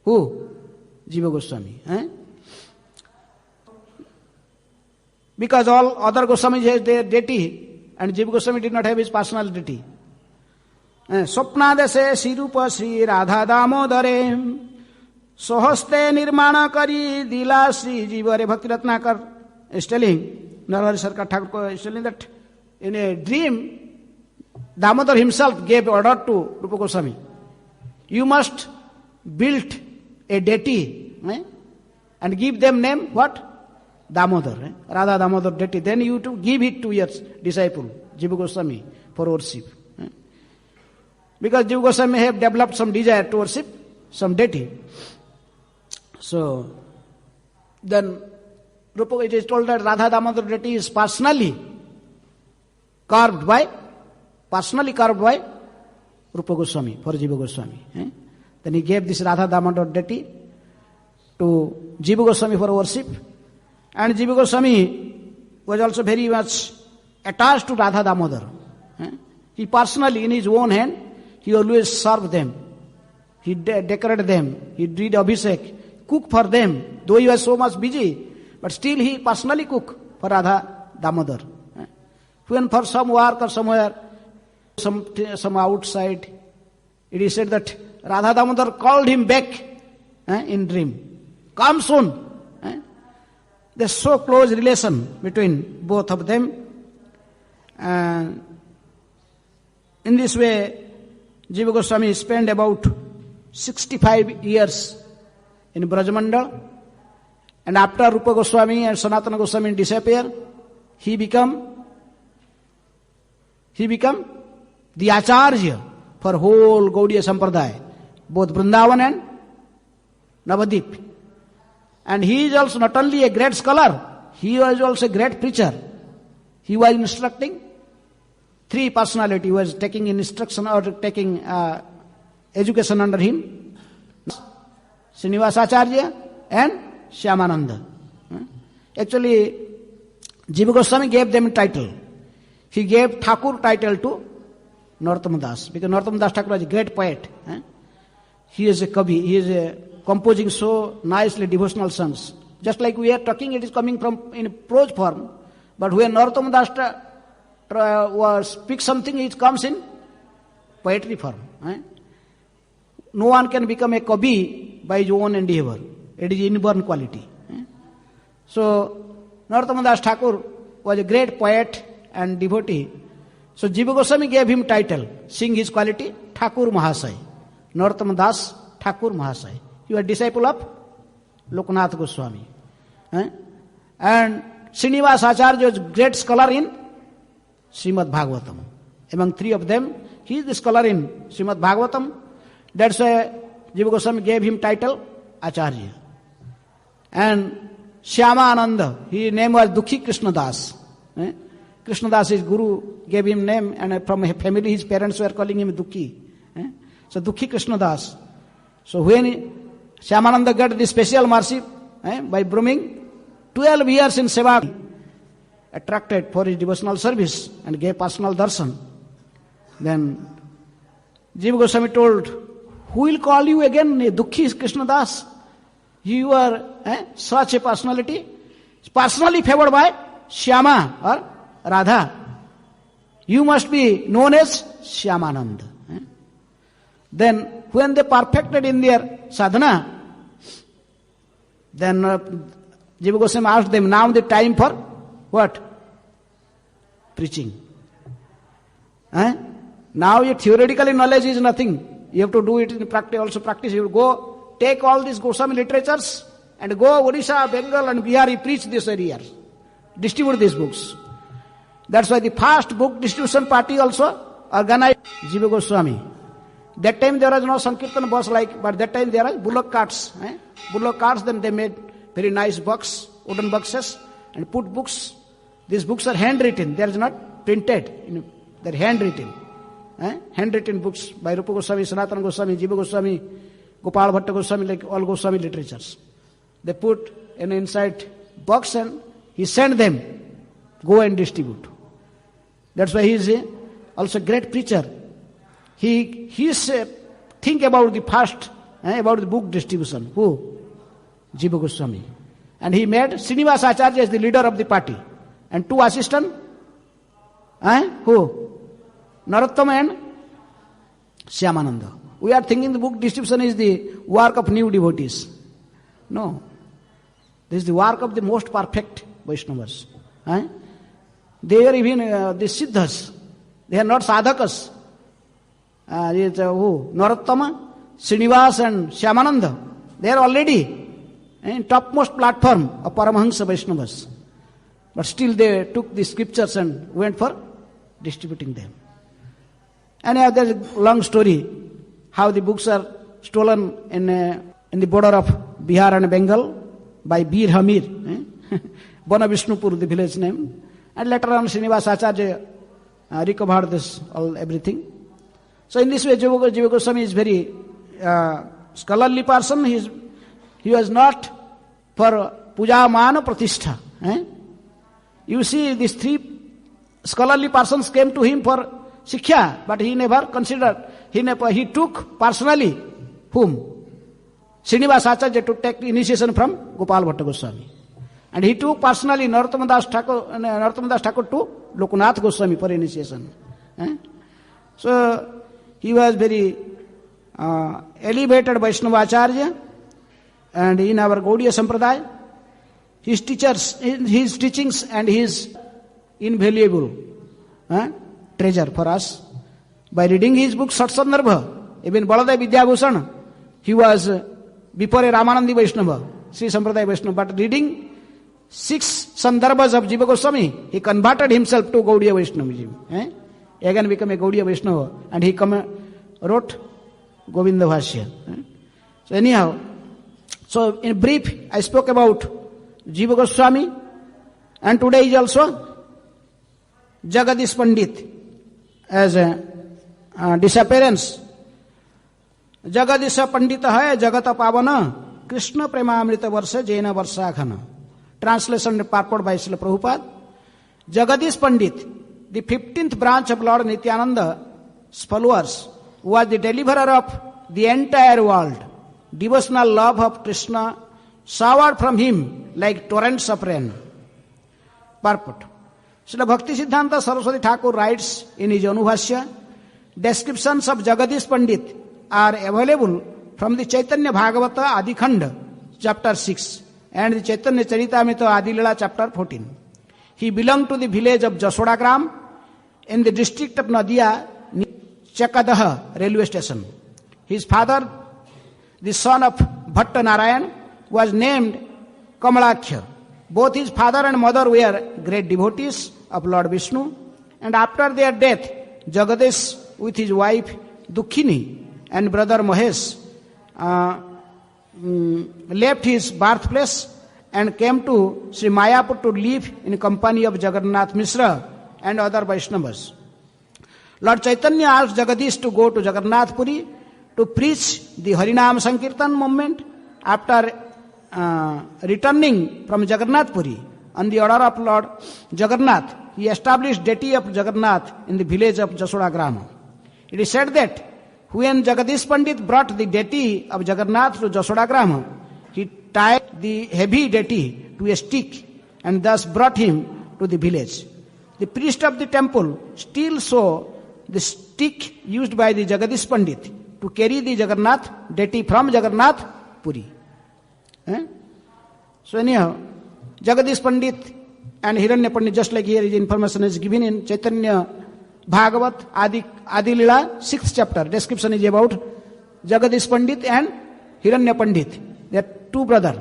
Who? Jiva Goswami. Because all other Goswamis have their deity and Jiva Goswami did not have his personal deity. स्वप्नादेशे श्रीरूप Shri Radha Damodare सहस्ते निर्माण करी दिला श्री जीवरे भक्ति Ratnakar is telling, Narahari Sarkar Thakur is telling that in a dream, Damodar himself gave order to Rupa Goswami. You must build a deity and give them name what? Damodar. Radha Damodar deity. Then you to give it to your disciple, Jiva Goswami, for worship. Because Jiva Goswami have developed some desire to worship some deity. So, then Rupa, it is told that Radha Damodar deity is personally carved by Rupa Goswami, for Jiva Goswami. Then he gave this Radha Damodar deity to Jiva Goswami for worship. And Jiva Goswami was also very much attached to Radha Damodar. He personally, in his own hand, he always served them. He decorated them. He did abhishek, cook for them. Though he was so much busy, but still he personally cook for Radha Damodar. When for some work or somewhere, some outside, it is said that Radha Damodar called him back in dream. Come soon. There's so close relation between both of them. And in this way, Jiva Goswami spent about 65 years in Brajamandal. And after Rupa Goswami and Sanatana Goswami disappear, he become the Acharya for whole Gaudiya Sampradaya, both Vrindavan and Navadip. And he is also not only a great scholar, he was also a great preacher. He was instructing three personalities. He was taking instruction or taking education under him. Srinivas Acharya and Shyamananda. Actually, Jiva Goswami gave them a title. He gave Thakur title to Narottama Das, because Narottama Das Thakur was a great poet. He is a Kavi, he is composing so nicely devotional songs. Just like we are talking, it is coming from in prose form. But when Narottama Das speaks something, it comes in poetry form. No one can become a Kavi by his own endeavor. It is inborn quality. So, Narottama Das Thakur was a great poet and devotee. So, Jiva Goswami gave him title, sing his quality, Thakur Mahasai. Narottama Das Thakur Mahasai. He was a disciple of Lokanath Goswami. And Srinivas Acharya was a great scholar in Srimad Bhagavatam. Among three of them, he is the scholar in Srimad Bhagavatam. That's why Jiva Goswami gave him title Acharya. And Shyama Ananda, his name was Dukhi Krishna Das. Krishna Das, his guru, gave him name, and from his family, his parents were calling him Dukhi. So Dukhi Krishna Das. So when Shyamananda got the special mercy by brooming 12 years in Seva, attracted for his devotional service and gave personal darshan. Then Jiva Goswami told, who will call you again Dukhi Krishna Das? You are such a personality, personally favored by Shyama or Radha. You must be known as Shyamananda. Then when they perfected in their sadhana, then Jiva Goswami asked them, now the time for what? Preaching. Now your theoretical knowledge is nothing. You have to do it in practice, also practice. You go take all these Goswami literatures and go Odisha, Bengal and Bihar, you preach this area. Distribute these books. That's why the first book distribution party also organized Jiva Goswami. That time there was no Sankirtan bus but that time there was bullock carts. Bullock carts, then they made very nice box, wooden boxes, and put books. These books are handwritten. They are not printed. They are handwritten. Handwritten books by Rupa Goswami, Sanatana Goswami, Jiva Goswami, Gopal Bhatta Goswami, like all Goswami literatures. They put an inside box and he sent them, go and distribute. That's why he is also a great preacher. He think about the past, about the book distribution. Who? Jiva Goswami. And he made Srinivas Acharya as the leader of the party. And two assistants, who? Narottama and Shyamananda. We are thinking the book distribution is the work of new devotees. No. This is the work of the most perfect Vaishnavas. They are even the Siddhas. They are not sadhakas. Narottama, Srinivas and Shyamananda. They are already in topmost platform of Paramahansa Vaishnavas. But still they took the scriptures and went for distributing them. And there is a long story how the books are stolen in the border of Bihar and Bengal by Bir Hamir, Bona Vishnupur, the village name. And later on Srinivas Acharya recovered this, everything. So in this way Jiva Goswami is very scholarly person. He was not for puja mana pratishtha. You see, these three scholarly persons came to him for Sikhya, but he never considered, he took personally whom? Srinivas Acharya to take initiation from Gopal Bhatta Goswami. And he took personally Narottama Das Thakur to Lokunath Goswami for initiation. So he was very elevated Vaishnava Acharya, and in our Gaudiya Sampradaya, his teachings and his invaluable treasure for us. By reading his book Satsandarbha, even Baladev Vidyabhushan, he was before a Ramanandi Vaishnava, Sri Sampradaya Vaishnava, but reading 6 Sandarbhas of Jiva Goswami, he converted himself to Gaudiya Vaishnavism. Again became a Gaudiya Vaishnava, and he wrote Govinda Bhashya. So anyhow, so in brief, I spoke about Jiva Goswami, and today is also Jagadish Pandit as a disappearance. Jagadisha Pandita hai Jagata Pavana Krishna Premamrita Varsa Jaina Varsakhana. Translation and purport by Srila Prabhupada. Jagadish Pandit, the 15th branch of Lord Nityananda's followers, was the deliverer of the entire world. Devotional love of Krishna showered from him like torrents of rain. Purport. Srila Bhakti Siddhanta Saraswati Thakur writes in his Anubhashya, descriptions of Jagadish Pandit are available from the Chaitanya Bhagavata Adikhand, chapter 6, and the Chaitanya Charitamrita Adilila, chapter 14. He belonged to the village of Jasodagram in the district of Nadia, near Chakadaha railway station. His father, the son of Bhatta Narayan, was named Kamalakhya. Both his father and mother were great devotees of Lord Vishnu, and after their death, Jagadish with his wife Dukhini and brother Mahesh left his birthplace and came to Sri Mayapur to live in company of Jagannath Mishra and other Vaishnavas. Lord Chaitanya asked Jagadish to go to Jagannath Puri to preach the Harinam Sankirtan movement. After returning from Jagannath Puri, on the order of Lord Jagannath, he established deity of Jagannath in the village of Jasodagrama. It is said that when Jagadish Pandit brought the deity of Jagannath to Jasodagrama, he tied the heavy deity to a stick and thus brought him to the village. The priest of the temple still saw the stick used by the Jagadish Pandit to carry the Jagannath deity from Jagannath Puri. So anyhow, Jagadish Pandit and Hiranya Pandit, just like here is information is given in Chaitanya Bhagavat Adi Lila, 6th chapter. Description is about Jagadish Pandit and Hiranya Pandit. They are two brothers.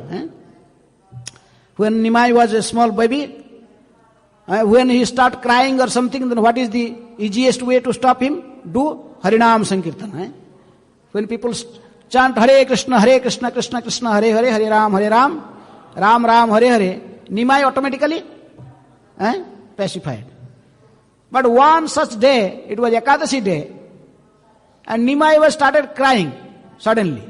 When Nimai was a small baby, when he start crying or something, then what is the easiest way to stop him? Do Harinam Sankirtan. When people chant Hare Krishna, Krishna Krishna, Hare Hare, Hare Ram, Ram Ram, Hare Hare, Nimai automatically pacified. But one such day, it was Ekadashi day, and Nimai was started crying suddenly.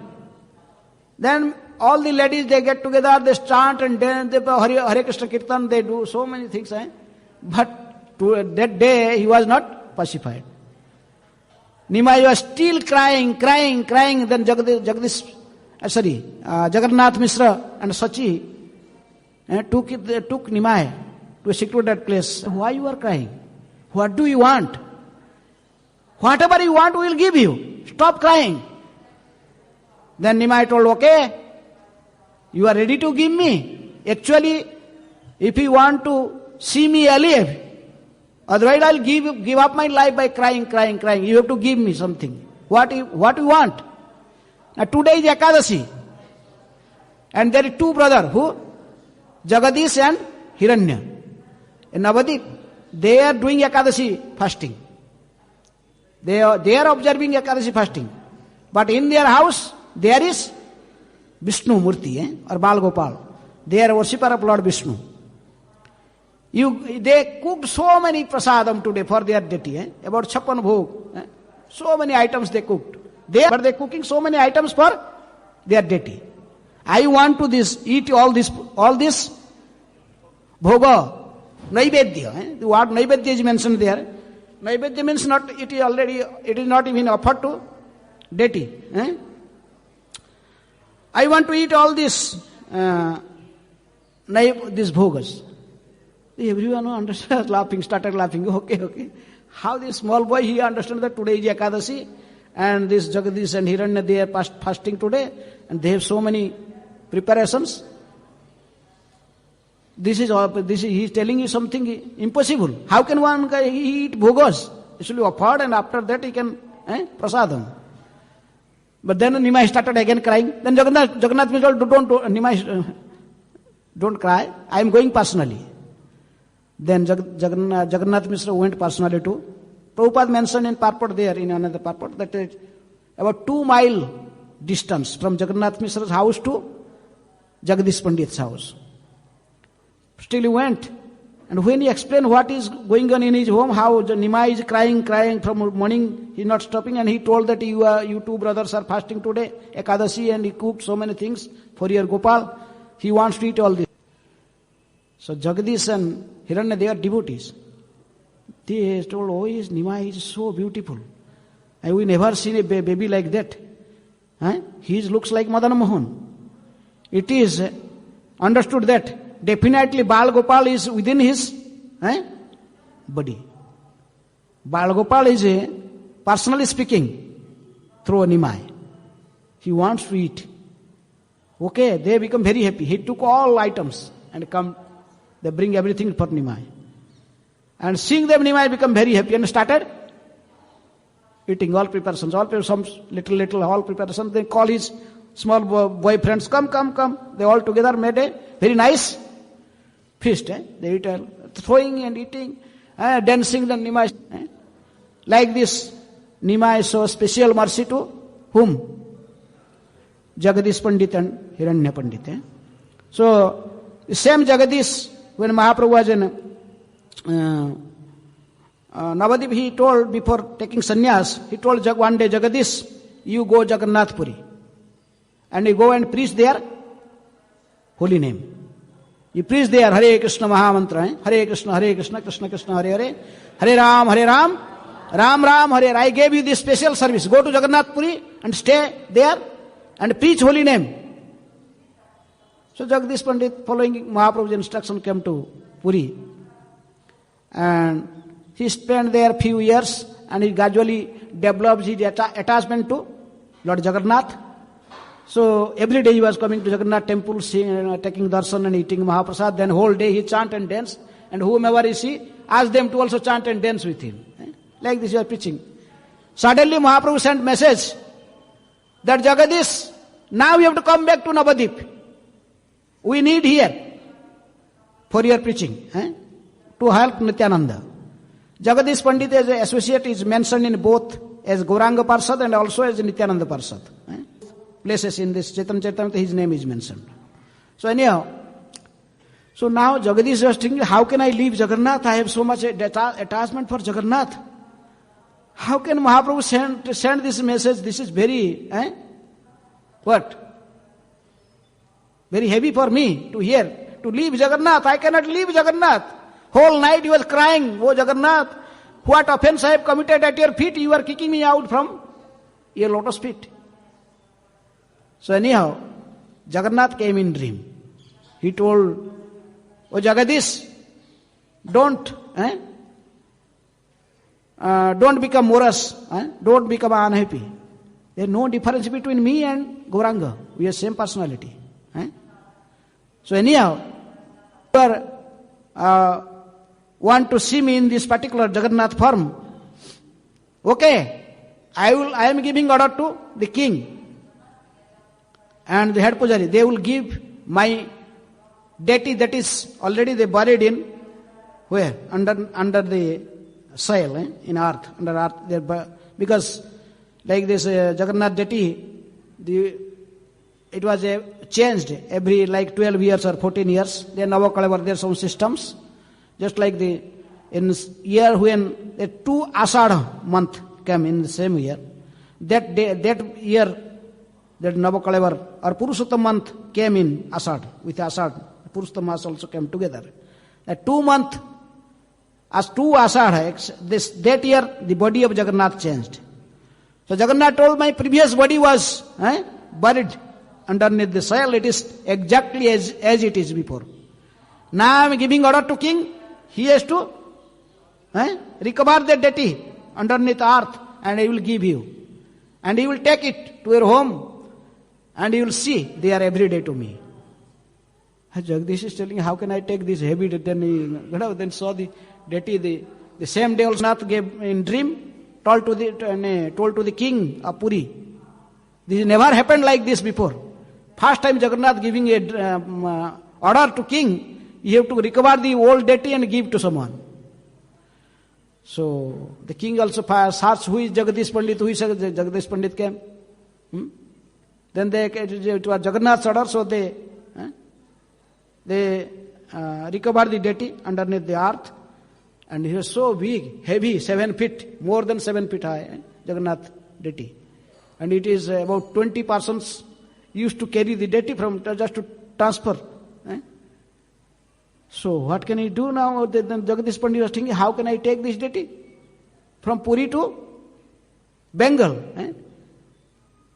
Then all the ladies, they get together, they chant and then they Hare Krishna Kirtan, they do so many things. But that day, he was not pacified. Nimai was still crying. Then Jagannath Mishra and Sachi took Nimai to a secluded place. Why you are crying? What do you want? Whatever you want, we will give you. Stop crying. Then Nimai told, okay, you are ready to give me. Actually, if you want to see me alive, otherwise I'll give up my life by crying. You have to give me something. What you want? Now today is Ekadasi. And there are two brothers, who? Jagadish and Hiranya. In Navadip, they are doing Ekadasi fasting. They are observing Ekadasi fasting. But in their house, there is Vishnu Murti, or Bal Gopal. They are worshipper of Lord Vishnu. They cooked so many prasadam today for their deity, about 56 bhog. So many items they cooked. They are cooking so many items for their deity. I want to eat all this bhoga, naivedya. The word naivedya is mentioned there. Naivedya means it is not even offered to deity. I want to eat all these bhogas. Everyone understood, started laughing. Okay. How this small boy, he understood that today is Ekadasi, and this Jagadish and Hiranya, they are fasting today, and they have so many preparations. He is telling you something impossible. How can one guy eat bhogas? It should be offered, and after that he can prasadam. But then Nimai started again crying. Then Jagannath told, Nimai, don't cry. I am going personally. Then Jagannath Mishra went personally to. Prabhupada mentioned in purport there, in another purport, that about 2 mile distance from Jagannath Mishra's house to Jagadish Pandit's house. Still he went. And when he explained what is going on in his home, how Nimai is crying from morning, he is not stopping, and he told that you two brothers are fasting today, Ekadasi, and he cooked so many things for your Gopal. He wants to eat all this. So Jagadish and Hiranya, they are devotees. They told, Nimai is so beautiful. We never seen a baby like that. He looks like Madan Mohan. It is understood that definitely Bal Gopal is within his body. Bal Gopal is personally speaking through Nimai. He wants to eat. Okay, they become very happy. He took all items and they bring everything for Nimai. And seeing them, Nimai become very happy and started eating all preparations, some little, all preparations. They call his small boy friends, come. They all together made a very nice feast. They eat, throwing and eating, dancing the Nimai. Like this, Nimai shows special mercy to whom? Jagadish Pandit and Hiranya Pandit. So, the same Jagadish, when Mahaprabhu was in Navadip, he told, before taking sannyas, he told one day, Jagadish, you go Jagannath Puri. And you go and preach their holy name. You preach there Hare Krishna Mahamantra. Hare Krishna, Krishna Krishna, Hare Hare. Hare Ram, Ram Ram, Hare Hare. I gave you this special service. Go to Jagannath Puri and stay there and preach holy name. So Jagadish Pandit, following Mahaprabhu's instruction, came to Puri. And he spent there a few years, and he gradually developed his attachment to Lord Jagannath. So every day he was coming to Jagannath temple, taking darshan and eating Mahaprasad. Then whole day he chant and dance. And whomever he see, ask them to also chant and dance with him. Like this he was preaching. Suddenly Mahaprabhu sent message that Jagadish, now you have to come back to Navadip. We need here for your preaching, to help Nityananda. Jagadish Pandit as an associate is mentioned in both as Gauranga Parsad and also as Nityananda Parsad. Places in this Chaitanya Charitamrita, his name is mentioned. So anyhow, so now Jagadish was thinking, how can I leave Jagannath? I have so much attachment for Jagannath. How can Mahaprabhu send this message? This is very, very heavy for me to hear. To leave Jagannath, I cannot leave Jagannath. Whole night he was crying, oh Jagannath, what offense I have committed at your feet? You are kicking me out from your lotus feet. So anyhow, Jagannath came in dream. He told, oh Jagadish, don't don't become morose, don't become unhappy. There is no difference between me and Gauranga. We are same personality. So anyhow, you want to see me in this particular Jagannath form, okay, I am giving order to the king and the head pujari. They will give my deity that is already they buried in where? Under the soil, in earth, under earth. Because like this Jagannath deity, it was changed every like 12 years or 14 years. Then Navakalavar, there are some systems. Just like in year when the 2 Ashadha month came in the same year, that year, that Navakalavar or Purushottam month came in Ashadha, with Ashadha. Purushottam Mas also came together. That 2 month, as 2 Ashadha, that year the body of Jagannath changed. So Jagannath told, my previous body was buried underneath the soil. It is exactly as it is before. Now I am giving order to king. He has to recover that deity underneath earth, and I will give you. And he will take it to your home, and you will see they are every day to me. Jagdish is telling, how can I take this heavy deity? Then saw the deity, the same day also Nath gave in dream, told to the king of Puri. This never happened like this before. First time Jagannath giving a order to king, you have to recover the old deity and give to someone. So the king also searched who is Jagadish Pandit, who is Jagadish Pandit came. Then it was Jagannath's order, so they recovered the deity underneath the earth, and he was so big, heavy, 7 feet, more than 7 feet high, Jagannath deity. And it is about 20 persons used to carry the deity from just to transfer. So what can he do now? Then Jagadish Pandit was thinking, how can I take this deity from Puri to Bengal?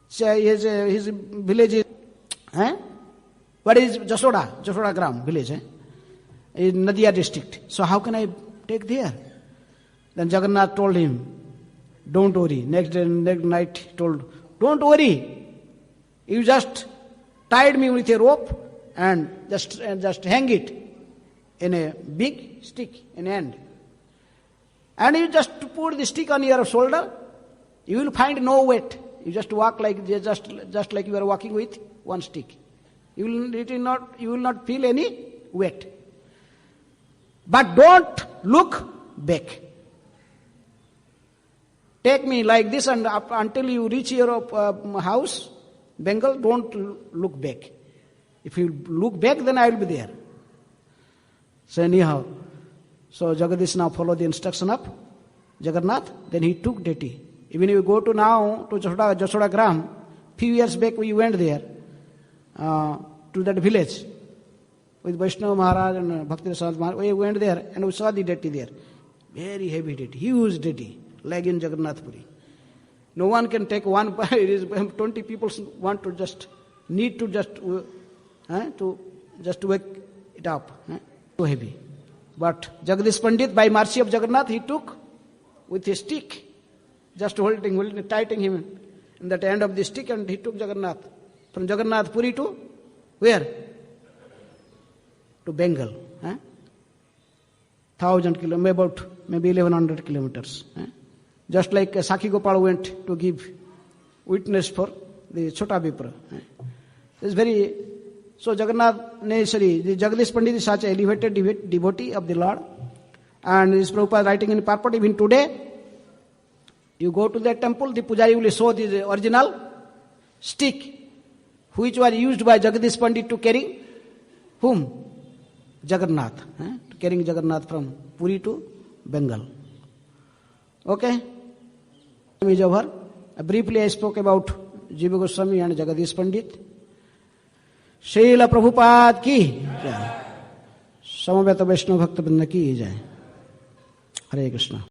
So his village is, what is Jasoda Gram village, in Nadia district. So how can I take there? Then Jagannath told him, don't worry. Next night told, don't worry. You just tied me with a rope and just hang it in a big stick in end. And you just put the stick on your shoulder, you will find no weight. You just walk like just like you are walking with one stick. You will not feel any weight. But don't look back. Take me like this, and until you reach your house, Bengal, don't look back. If you look back, then I will be there. So anyhow, so Jagadish now followed the instruction of Jagannath, then he took deity. Even if you go to now to Jasoda Gram, few years back we went there to that village with Vaishnava Maharaj and Bhakti Rasad Maharaj. We went there and we saw the deity there. Very heavy deity, huge deity, like in Jagannath Puri. No one can take one, it is 20 people want to need to wake it up. Too heavy. But Jagadish Pandit, by mercy of Jagannath, he took with a stick, just holding, tightening him in that end of the stick, and he took Jagannath. From Jagannath Puri to where? To Bengal. 1,000 kilometers, about maybe 1,100 kilometers. Just like Sakhi Gopal went to give witness for the Chota Vipra. It's very. So Jagannath, the Jagadish Pandit is such an elevated devotee of the Lord. And this Prabhupada writing in purport, even today, you go to that temple, the Pujari will show the original stick, which was used by Jagadish Pandit to carry whom? Jagannath. Carrying Jagannath from Puri to Bengal. Okay? Time is over. Briefly I spoke about Jiva Goswami and Jagadish Pandit. Srila Prabhupada ki jai. Samaveta Vaishnava Bhakta Vrinda ki jai. Hare Krishna.